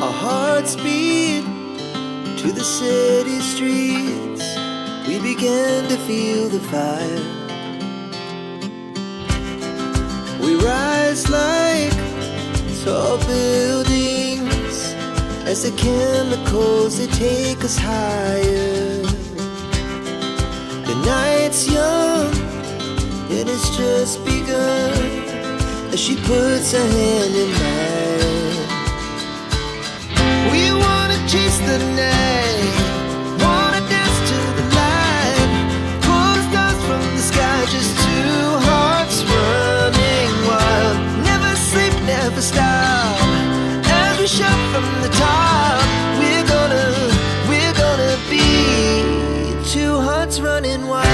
Our hearts beat to the city streets. We began to feel the fire. We rise like tall buildings as the chemicals, they take us higher. The night's young, it has just begun, as she puts her hand in mine. We wanna chase the night, wanna dance to the light, pull stars from the sky, just two hearts running wild. Never sleep, never stop, as we shout from the top. We're gonna be two hearts running wild.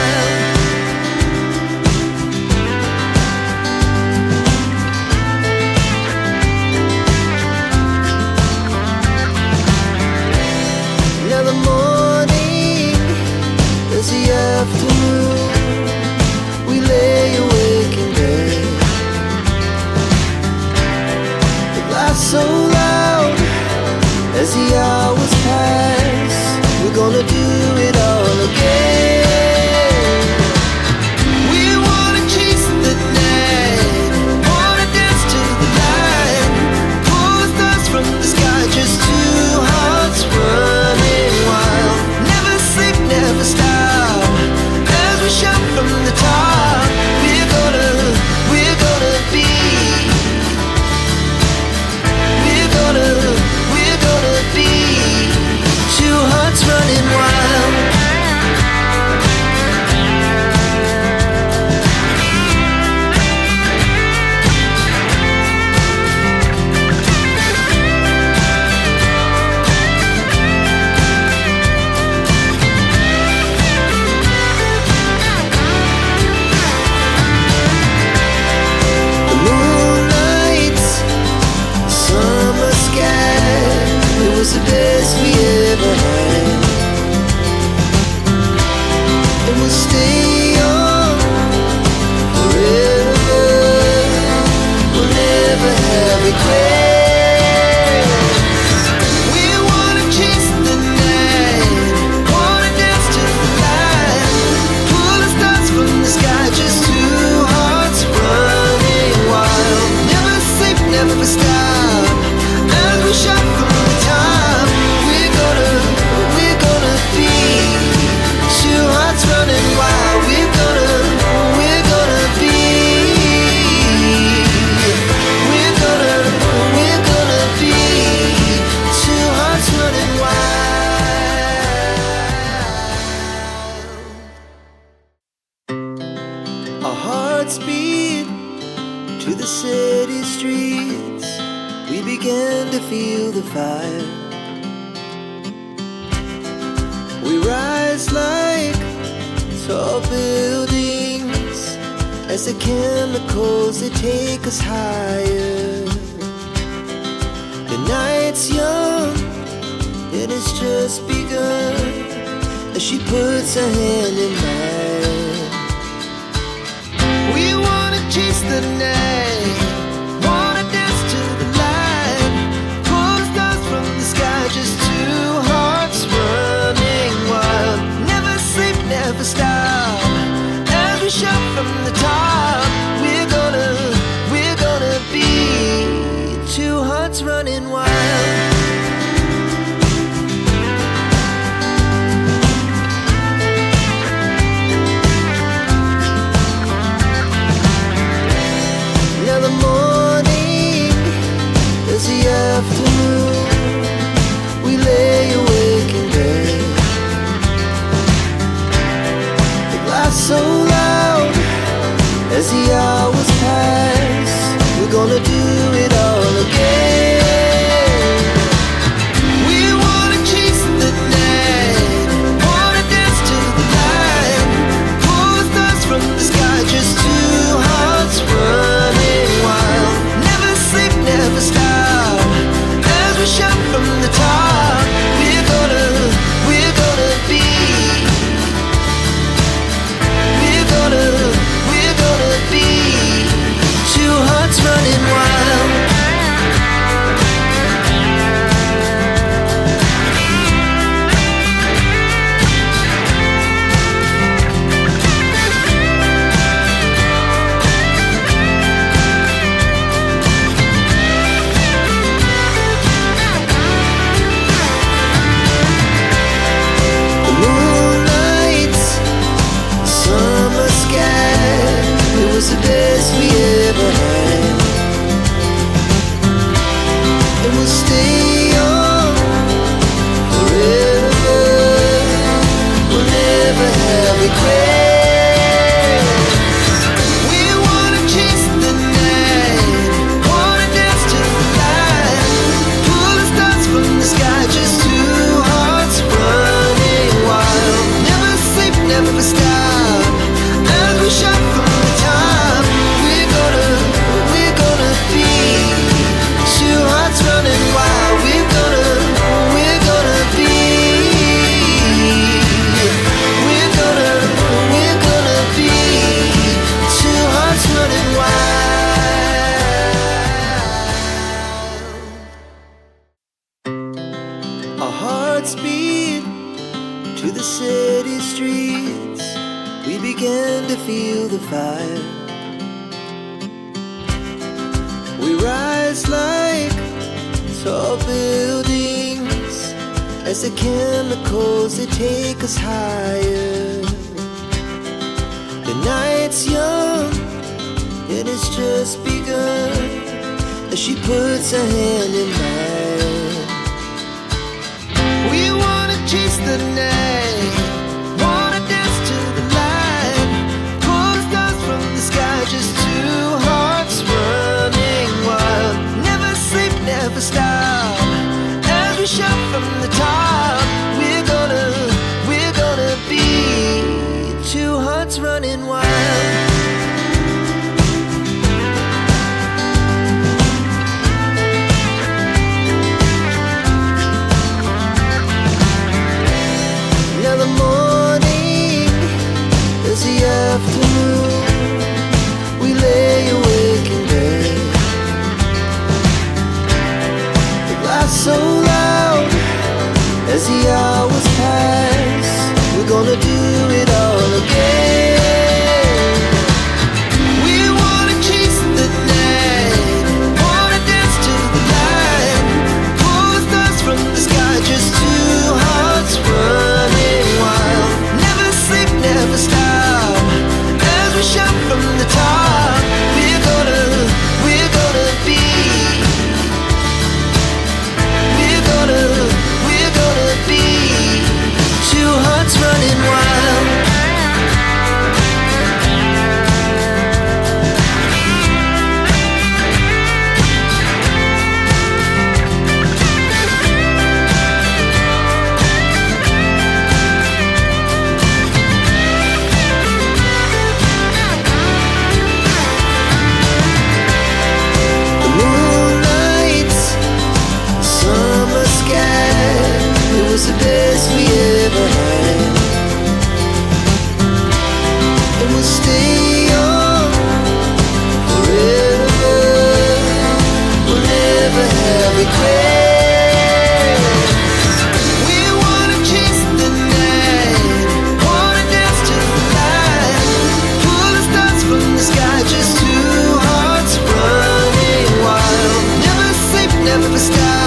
Now the morning is the afternoon. We lay awake in bed. The laughs so loud as the hours pass. We're gonna do it all again. We wanna chase the night, wanna dance to the light, pull the stars from the sky, just two hearts running wild. Never sleep, never stop, as we shout from the top. We're gonna be, we're gonna be two hearts running wild. The moonlight, summer sky, it was the best we ever had. And we'll stay on forever. We'll never have regrets. We wanna chase the night, wanna dance to the light, pull the stars from the sky, just two hearts running wild. Never sleep, never stop, as we shout from the top. We're gonna be two hearts running wild. We're gonna be, we're gonna be two hearts running wild. Our hearts beat to the city streets. We began to feel the fire. We rise like tall buildings as the chemicals, they take us higher. The night's young, it has just begun, as she puts her hand in mine. We wanna chase the night, wanna dance to the light, pull the stars from the sky, just two hearts running wild. Never sleep, never stop, as we shout from the top. We're gonna be two hearts running wild. Now the morning is the afternoon. We lay awake in bed. The laughs so loud as the hours pass. We're gonna do it all again. Our hearts beat to the city streets. We began to feel the fire. We rise like tall buildings as the chemicals, they take us higher. The night's young and it's just begun as she puts her hand in mine. We wanna chase the night, wanna dance to the light, pull the stars from the sky, just two hearts running wild. Never sleep, never stop, as we shout from the top. We're gonna be two hearts running wild. Now the morning is the afternoon. We lay awake in bed. The laugh so loud as the hours pass. We're gonna do it all again. We wanna chase the night, wanna dance to the light, pull the stars from the sky, just two hearts running wild. Never sleep, never stop, as we shout from the top. We're gonna be, we're gonna be two hearts running wild. The moonlight, summer sky, it was the best we ever had. And we'll stay on forever. We'll never have regrets. We wanna chase the night, wanna dance to the light, pull the stars from the sky, just two hearts running wild. Never sleep, never stop.